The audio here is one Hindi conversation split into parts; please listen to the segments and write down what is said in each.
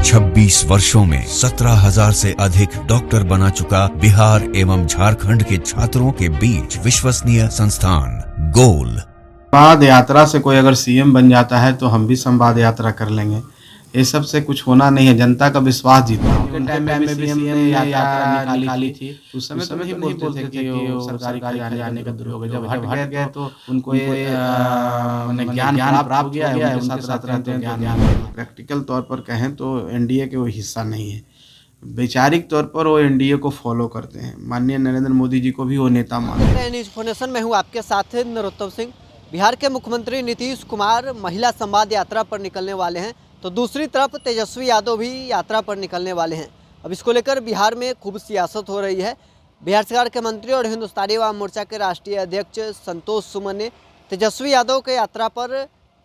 26 वर्षों में 17,000 से अधिक डॉक्टर बना चुका बिहार एवं झारखंड के छात्रों के बीच विश्वसनीय संस्थान गोल। संवाद यात्रा से कोई अगर सीएम बन जाता है तो हम भी संवाद यात्रा कर लेंगे। ये सब से कुछ होना नहीं है, जनता का विश्वास जीतना है। उनके टाइम में भी सीएम ने यात्रा निकाली थी। उस समय तो नहीं बोलते थे कि वो सरकारी खजाने का दुरुपयोग है। जब हट गए तो उनको ये माने ज्ञान प्राप्त हो गया है, उनके साथ रहते हैं तो ज्ञान। प्रैक्टिकल तौर पर कहें तो एनडीए के वो हिस्सा नहीं है, वैचारिक तौर पर वो एनडीए को फॉलो करते हैं। माननीय नरेंद्र मोदी जी को भी वो नेता मानते हैं। इन्फॉर्मेशन में हूँ आपके साथ नरोत्तम सिंह। बिहार के मुख्यमंत्री नीतीश कुमार महिला संवाद यात्रा पर निकलने वाले हैं, तो दूसरी तरफ तेजस्वी यादव भी यात्रा पर निकलने वाले हैं। अब इसको लेकर बिहार में खूब सियासत हो रही है। बिहार सरकार के मंत्री और हिंदुस्तानी अवाम मोर्चा के राष्ट्रीय अध्यक्ष संतोष सुमन ने तेजस्वी यादव के यात्रा पर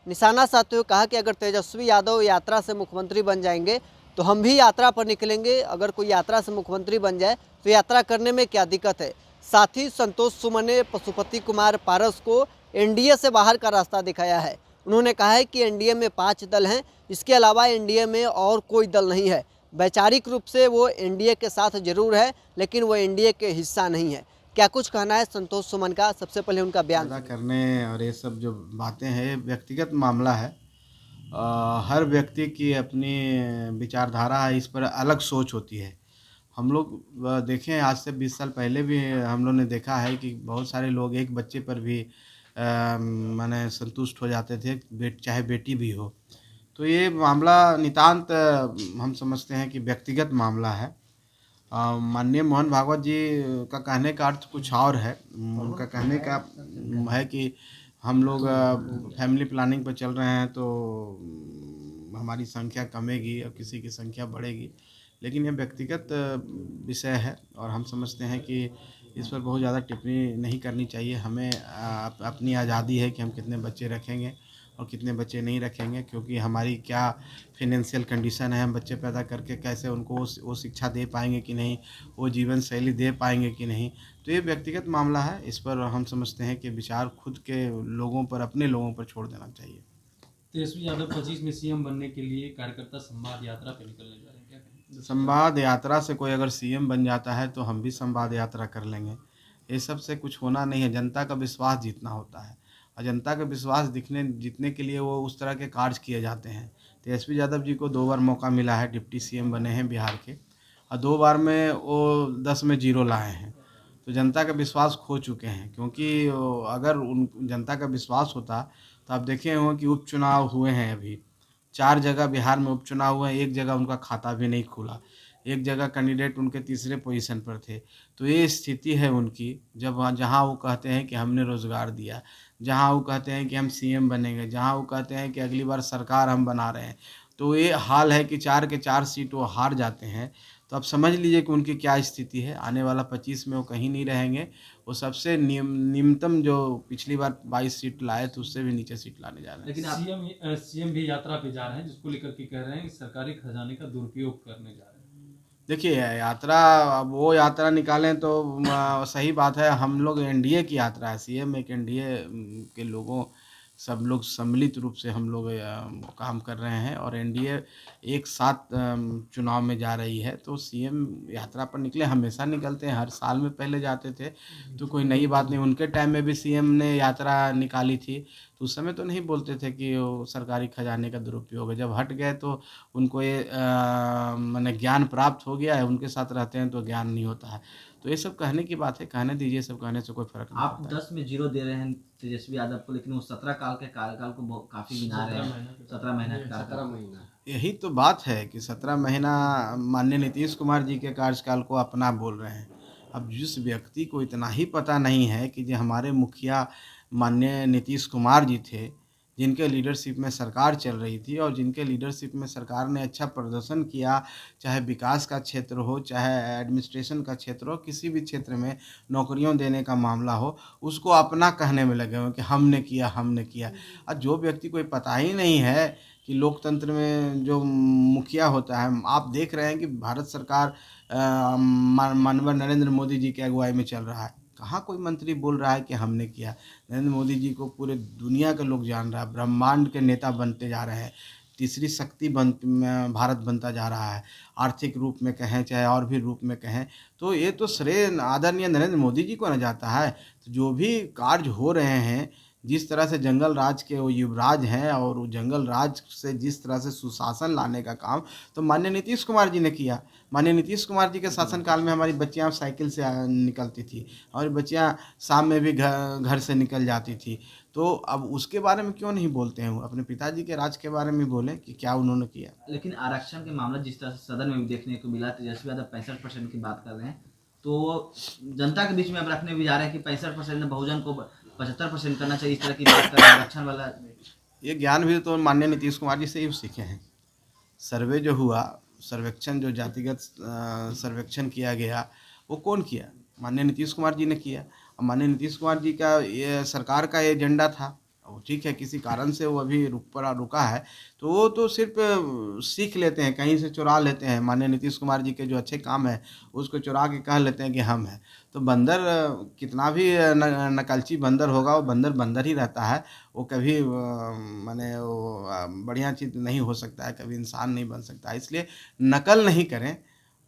निशाना साधते हुए कहा कि अगर तेजस्वी यादव यात्रा से मुख्यमंत्री बन जाएंगे तो हम भी यात्रा पर निकलेंगे। अगर कोई यात्रा से मुख्यमंत्री बन जाए तो यात्रा करने में क्या दिक्कत है। साथ ही संतोष सुमन ने पशुपति कुमार पारस को एनडीए से बाहर का रास्ता दिखाया है। उन्होंने कहा है कि एनडीए में 5 दल हैं, इसके अलावा एनडीए में और कोई दल नहीं है। वैचारिक रूप से वो एनडीए के साथ जरूर है, लेकिन वो एनडीए के हिस्सा नहीं है। क्या कुछ कहना है संतोष सुमन का, सबसे पहले उनका बयान करने और ये सब जो बातें हैं व्यक्तिगत मामला है। हर व्यक्ति की अपनी विचारधारा है, इस पर अलग सोच होती है। हम लोग देखें आज से 20 साल पहले भी हम लोग ने देखा है कि बहुत सारे लोग एक बच्चे पर भी माने संतुष्ट हो जाते थे, चाहे बेटी भी हो। तो ये मामला नितांत हम समझते हैं कि व्यक्तिगत मामला है। माननीय मोहन भागवत जी का कहने का अर्थ कुछ और है। उनका कहने का है कि हम लोग फैमिली प्लानिंग पर चल रहे हैं तो हमारी संख्या कमेगी और किसी की संख्या बढ़ेगी, लेकिन ये व्यक्तिगत विषय है और हम समझते हैं कि इस पर बहुत ज़्यादा टिप्पणी नहीं करनी चाहिए। हमें अपनी आज़ादी है कि हम कितने बच्चे रखेंगे और कितने बच्चे नहीं रखेंगे, क्योंकि हमारी क्या फिनेंशियल कंडीशन है, हम बच्चे पैदा करके कैसे उनको वो शिक्षा दे पाएंगे कि नहीं, वो जीवन शैली दे पाएंगे कि नहीं। तो ये व्यक्तिगत मामला है, इस पर हम समझते हैं कि विचार खुद के लोगों पर, अपने लोगों पर छोड़ देना चाहिए। तेजस्वी यादव 25 में सीएम बनने के लिए कार्यकर्ता संवाद यात्रा पे निकलने जा रहे हैं, क्या कहें? संवाद यात्रा से कोई अगर सीएम बन जाता है तो हम भी संवाद यात्रा कर लेंगे। ये सब से कुछ होना नहीं है, जनता का विश्वास जीतना होता है और जनता का विश्वास जीतने के लिए वो उस तरह के कार्य किए जाते हैं। तेजस्वी यादव जी को 2 बार मौका मिला है, डिप्टी सीएम बने हैं बिहार के और 2 बार में वो 10 में 0 लाए हैं। तो जनता का विश्वास खो चुके हैं, क्योंकि अगर उन जनता का विश्वास होता तो आप देखे होंगे कि उपचुनाव हुए हैं। अभी 4 जगह बिहार में उपचुनाव हुए हैं, 1 जगह उनका खाता भी नहीं खुला, 1 जगह कैंडिडेट उनके तीसरे पोजीशन पर थे। तो ये स्थिति है उनकी, जब जहाँ वो कहते हैं कि हमने रोज़गार दिया, जहाँ वो कहते हैं कि हम सीएम बनेंगे, जहाँ वो कहते हैं कि अगली बार सरकार हम बना रहे हैं, तो ये हाल है कि 4 के 4 सीट वो हार जाते हैं। तो आप समझ लीजिए कि उनकी क्या स्थिति है। आने वाला 25 में वो कहीं नहीं रहेंगे। वो सबसे न्यूनतम जो पिछली बार 22 सीट लाए थे उससे भी नीचे सीट लाने जा रहे हैं। लेकिन सीएम भी यात्रा पे जा रहे हैं, जिसको लेकर के कह रहे हैं कि सरकारी खजाने का दुरुपयोग करने जा रहे हैं। देखिए यात्रा, अब वो यात्रा निकालें तो सही बात है। हम लोग एनडीए की यात्रा है, सीएम एक एनडीए के लोगों सब लोग सम्मिलित रूप से हम लोग काम कर रहे हैं और एनडीए एक साथ चुनाव में जा रही है। तो सीएम यात्रा पर निकले, हमेशा निकलते हैं, हर साल में पहले जाते थे, तो कोई नई बात नहीं। उनके टाइम में भी सीएम ने यात्रा निकाली थी, तो उस समय तो नहीं बोलते थे कि वो सरकारी खजाने का दुरुपयोग है। जब हट गए तो उनको ये माने ज्ञान प्राप्त हो गया है, उनके साथ रहते हैं तो ज्ञान नहीं होता है। तो ये सब कहने की बात है, कहने दीजिए, सब कहने से कोई फर्क नहीं आप पड़ता। 10 में 0 दे रहे हैं तेजस्वी यादव को, लेकिन वो 17 काल के कार्यकाल को काफी गिना रहे हैं। 17 महीना का कार्यकाल। यही तो बात है कि 17 महीना माननीय नीतीश कुमार जी के कार्यकाल को अपना बोल रहे हैं। अब जिस व्यक्ति को इतना ही पता नहीं है कि जो हमारे मुखिया माननीय नीतीश कुमार जी थे, जिनके लीडरशिप में सरकार चल रही थी और जिनके लीडरशिप में सरकार ने अच्छा प्रदर्शन किया, चाहे विकास का क्षेत्र हो, चाहे एडमिनिस्ट्रेशन का क्षेत्र हो, किसी भी क्षेत्र में नौकरियों देने का मामला हो, उसको अपना कहने में लगे हुए कि हमने किया, हमने किया। और जो व्यक्ति को पता ही नहीं है कि लोकतंत्र में जो मुखिया होता है, आप देख रहे हैं कि भारत सरकार माननीय नरेंद्र मोदी जी की अगुवाई में चल रहा है। कहाँ कोई मंत्री बोल रहा है कि हमने किया। नरेंद्र मोदी जी को पूरे दुनिया के लोग जान रहा है, ब्रह्मांड के नेता बनते जा रहे हैं। तीसरी शक्ति भारत बनता जा रहा है। आर्थिक रूप में कहें चाहे और भी रूप में कहें, तो ये तो श्रेय आदरणीय नरेंद्र मोदी जी को न जाता है। तो जो भी कार्य हो रहे हैं, जिस तरह से जंगल राज के वो युवराज हैं और वो जंगल राज से जिस तरह से सुशासन लाने का काम तो माननीय नीतीश कुमार जी ने किया। माननीय नीतीश कुमार जी के शासनकाल में हमारी बच्चियां साइकिल से निकलती थी, हमारी बच्चियां शाम में भी घर से निकल जाती थी। तो अब उसके बारे में क्यों नहीं बोलते हैं? अपने पिताजी के राज के बारे में बोलें कि क्या उन्होंने किया। लेकिन आरक्षण के मामला जिस तरह से सदन में भी देखने को मिला, तेजस्वी यादव 65% की बात कर रहे हैं, तो जनता के बीच में अब रखने भी जा रहे हैं कि 65% बहुजन को 75% करना चाहिए, इस तरह की बात कर रहे हैं आरक्षण वाला। ये ज्ञान भी तो माननीय नीतीश कुमार जी से ही सीखे हैं। सर्वे जो हुआ, सर्वेक्षण जो जातिगत सर्वेक्षण किया गया, वो कौन किया? माननीय नीतीश कुमार जी ने किया। और माननीय नीतीश कुमार जी का ये सरकार का एजेंडा था। वो ठीक है, किसी कारण से वो अभी रुका है, तो वो तो सिर्फ सीख लेते हैं, कहीं से चुरा लेते हैं। माननीय नीतीश कुमार जी के जो अच्छे काम है उसको चुरा के कह लेते हैं कि हम हैं। तो बंदर कितना भी नकलची बंदर होगा, वो बंदर ही रहता है। वो कभी माने वो बढ़िया चीज़ नहीं हो सकता है, कभी इंसान नहीं बन सकता है। इसलिए नकल नहीं करें,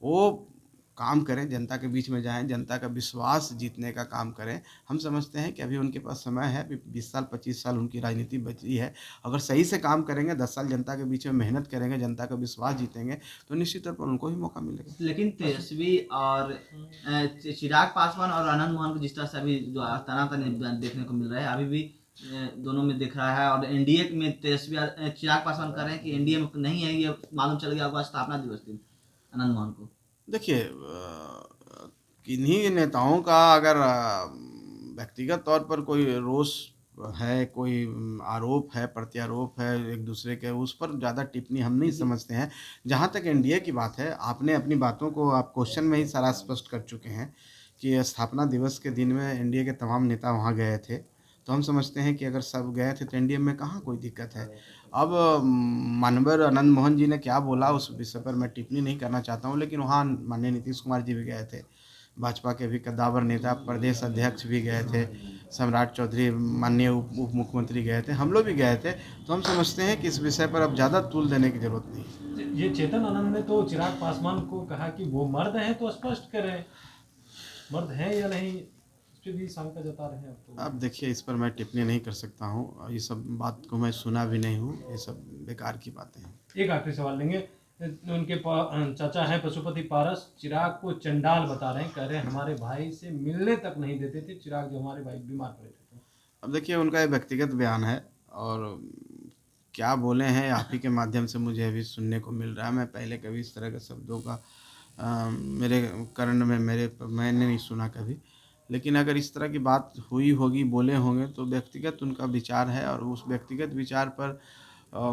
वो काम करें, जनता के बीच में जाएं, जनता का विश्वास जीतने का काम करें। हम समझते हैं कि अभी उनके पास समय है, अभी 20 साल 25 साल उनकी राजनीति बची है। अगर सही से काम करेंगे, 10 साल जनता के बीच में मेहनत करेंगे, जनता का विश्वास जीतेंगे, तो निश्चित तौर पर उनको ही मौका मिलेगा। लेकिन तेजस्वी और चिराग पासवान और आनंद मोहन को जिस तरह से अभी जो तनातनी देखने को मिल रहा है, अभी भी दोनों में दिख रहा है। और एनडीए में तेजस्वी चिराग पासवान कर रहे हैं कि एनडीए में नहीं है, ये मालूम चल गया होगा स्थापना दिवस दिन आनंद मोहन को। देखिए, किन्हीं नेताओं का अगर व्यक्तिगत तौर पर कोई रोष है, कोई आरोप है, प्रत्यारोप है एक दूसरे के, उस पर ज़्यादा टिप्पणी हम नहीं समझते हैं। जहाँ तक एनडीए की बात है, आपने अपनी बातों को आप क्वेश्चन में ही सारा स्पष्ट कर चुके हैं कि स्थापना दिवस के दिन में एनडीए के तमाम नेता वहाँ गए थे। तो हम समझते हैं कि अगर सब गए थे तो एनडीए में कहाँ कोई दिक्कत है। अब मानवर आनंद मोहन जी ने क्या बोला उस विषय पर मैं टिप्पणी नहीं करना चाहता हूँ, लेकिन वहाँ माननीय नीतीश कुमार जी भी गए थे, भाजपा के भी कद्दावर नेता प्रदेश अध्यक्ष भी गए थे, सम्राट चौधरी माननीय उप मुख्यमंत्री गए थे, हम लोग भी गए थे। तो हम समझते हैं कि इस विषय पर अब ज़्यादा तूल देने की जरूरत नहीं। ये चेतन आनंद ने तो चिराग पासवान को कहा कि वो मर्द हैं तो स्पष्ट करें, मर्द हैं या नहीं, भी शंका जता रहे हैं। तो अब देखिए, इस पर मैं टिप्पणी नहीं कर सकता हूँ, ये सब बात को मैं सुना भी नहीं हूँ, ये सब बेकार की बातें हैं। एक आखिरी सवाल लेंगे, उनके चाचा हैं पशुपति पारस, चिराग को चंडाल बता रहे हैं, कह रहे हैं हमारे भाई से मिलने तक नहीं देते थे चिराग जो हमारे भाई बीमार पड़े थे। अब देखिए, उनका ये व्यक्तिगत बयान है और क्या बोले हैं आप ही के माध्यम से मुझे अभी सुनने को मिल रहा है। मैं पहले कभी इस तरह के शब्दों का मेरे कर्ण में मैंने नहीं सुना कभी। लेकिन अगर इस तरह की बात हुई होगी, बोले होंगे, तो व्यक्तिगत उनका विचार है और उस व्यक्तिगत विचार पर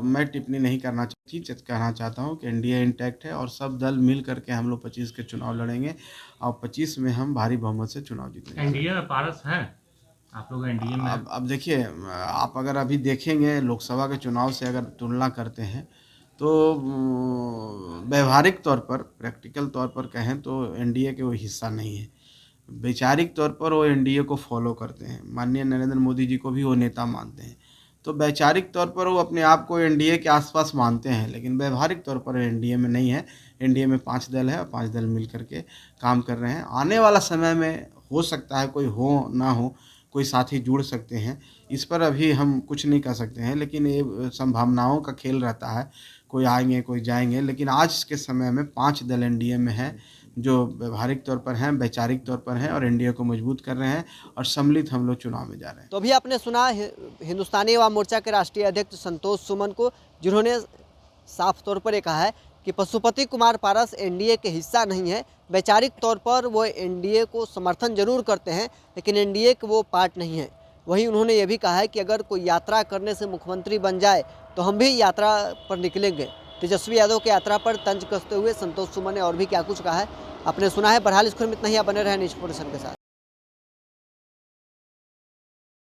मैं टिप्पणी नहीं करना कहना चाहता हूँ कि एनडीए इंटैक्ट है और सब दल मिल करके हम लोग 25 के चुनाव लड़ेंगे और 25 में हम भारी बहुमत से चुनाव जीतेंगे। एनडीए में पारस हैं आप लोग, एनडीए में अब देखिए, आप अगर अभी देखेंगे लोकसभा के चुनाव से अगर तुलना करते हैं तो व्यवहारिक तौर पर, प्रैक्टिकल तौर पर कहें तो एनडीए के वो हिस्सा नहीं है। वैचारिक तौर पर वो एनडीए को फॉलो करते हैं, माननीय नरेंद्र मोदी जी को भी वो नेता मानते हैं। तो वैचारिक तौर पर वो अपने आप को एनडीए के आसपास मानते हैं, लेकिन व्यवहारिक तौर पर एनडीए में नहीं है। एनडीए में 5 दल है और 5 दल मिल करके काम कर रहे हैं। आने वाला समय में हो सकता है कोई हो ना हो, कोई साथी जुड़ सकते हैं, इस पर अभी हम कुछ नहीं कर सकते हैं, लेकिन ये संभावनाओं का खेल रहता है, कोई आएंगे कोई जाएंगे। लेकिन आज के समय में 5 दल एनडीए में हैं जो व्यवहारिक तौर पर हैं, वैचारिक तौर पर हैं और एनडीए को मजबूत कर रहे हैं और सम्मिलित हम लोग चुनाव में जा रहे हैं। तो अभी आपने सुना हिंदुस्तानी युवा मोर्चा के राष्ट्रीय अध्यक्ष संतोष सुमन को, जिन्होंने साफ तौर पर ये कहा है कि पशुपति कुमार पारस एनडीए के हिस्सा नहीं है। वैचारिक तौर पर वो एनडीए को समर्थन जरूर करते हैं, लेकिन एनडीए के वो पार्ट नहीं है। वहीं उन्होंने ये भी कहा है कि अगर कोई यात्रा करने से मुख्यमंत्री बन जाए तो हम भी यात्रा पर निकलेंगे। तेजस्वी यादव की यात्रा पर तंज कसते हुए संतोष सुमन ने और भी क्या कुछ कहा है आपने सुना है। बहरहाल इस खबर में इतना ही, आप बने रहे न्यूज़ पोर्टल के साथ।